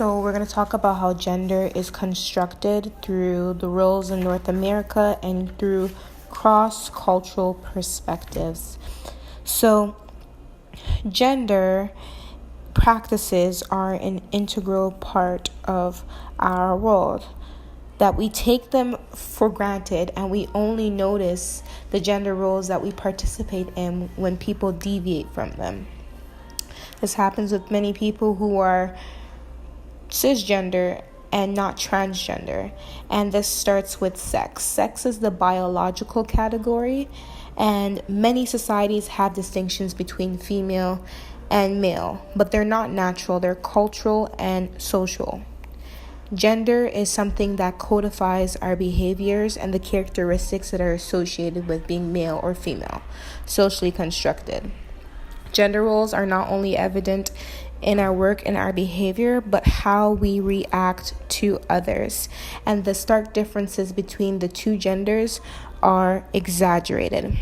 So, we're going to talk about how gender is constructed through the roles in North America and through cross-cultural perspectives. So, gender practices are an integral part of our world, that we take them for granted and we only notice the gender roles that we participate in when people deviate from them. This happens with many people who are cisgender and not transgender, and this starts with sex. Sex is the biological category, and many societies have distinctions between female and male, but they're not natural, they're cultural and social. Gender is something that codifies our behaviors and the characteristics that are associated with being male or female, socially constructed. Gender roles are not only evident in our work and our behavior, but how we react to others. And the stark differences between the two genders are exaggerated.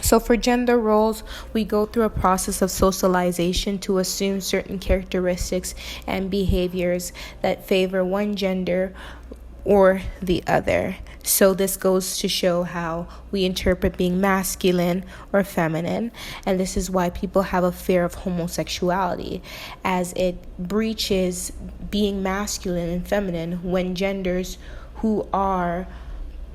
So for gender roles, we go through a process of socialization to assume certain characteristics and behaviors that favor one gender or the other. So this goes to show how we interpret being masculine or feminine, and this is why people have a fear of homosexuality, as it breaches being masculine and feminine when genders who are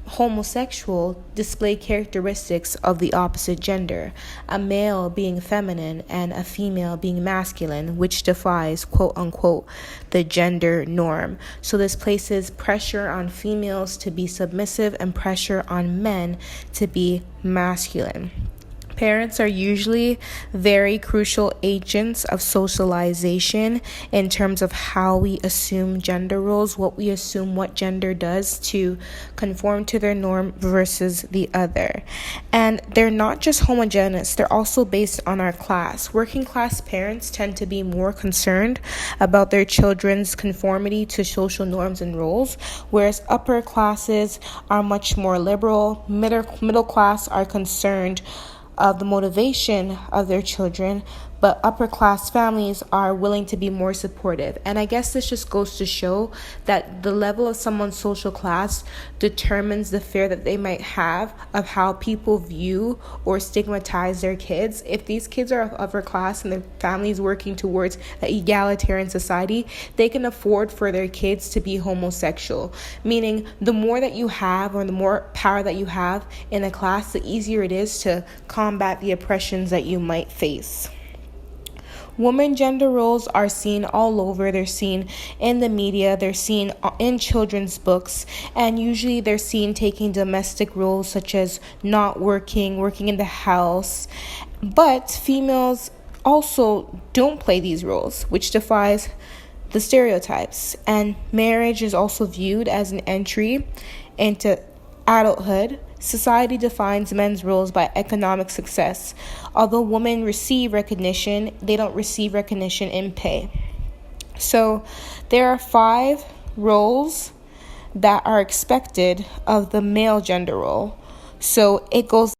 homosexual display characteristics of the opposite gender, a male being feminine and a female being masculine, which defies, quote unquote, the gender norm. So this places pressure on females to be submissive and pressure on men to be masculine. Parents are usually very crucial agents of socialization in terms of how we assume gender roles, what we assume what gender does to conform to their norm versus the other. And they're not just homogeneous, they're also based on our class. Working class parents tend to be more concerned about their children's conformity to social norms and roles, whereas upper classes are much more liberal. Middle class are concerned of the motivation of their children, but upper class families are willing to be more supportive. And I guess this just goes to show that the level of someone's social class determines the fear that they might have of how people view or stigmatize their kids. If these kids are of upper class and their families working towards an egalitarian society, they can afford for their kids to be homosexual, meaning the more that you have or the more power that you have in a class, the easier it is to combat the oppressions that you might face. Women gender roles are seen all over. They're seen in the media, they're seen in children's books, and usually they're seen taking domestic roles such as not working in the house. But females also don't play these roles, which defies the stereotypes. And marriage is also viewed as an entry into adulthood. Society defines men's roles by economic success. Although women receive recognition, they don't receive recognition in pay. So there are 5 roles that are expected of the male gender role. So it goes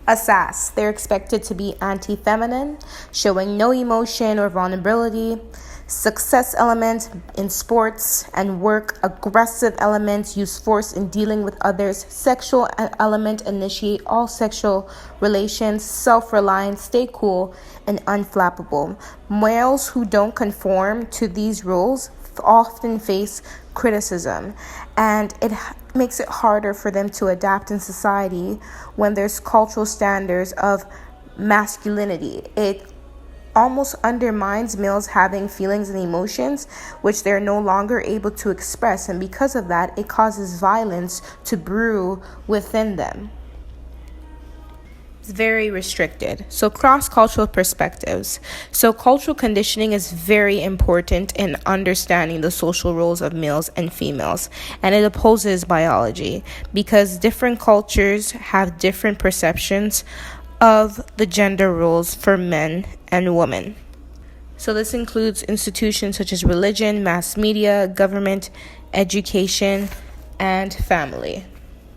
a sass. They're expected to be anti-feminine, showing no emotion or vulnerability. Success element in sports and work, aggressive element, use force in dealing with others, sexual element, initiate all sexual relations, self-reliant, stay cool, and unflappable. Males who don't conform to these roles often face criticism, and it makes it harder for them to adapt in society when there's cultural standards of masculinity. It almost undermines males having feelings and emotions which they're no longer able to express, and because of that it causes violence to brew within them. It's very restricted. So cross-cultural perspectives. So cultural conditioning is very important in understanding the social roles of males and females, and it opposes biology because different cultures have different perceptions of the gender roles for men and women. So this includes institutions such as religion, mass media, government, education, and family.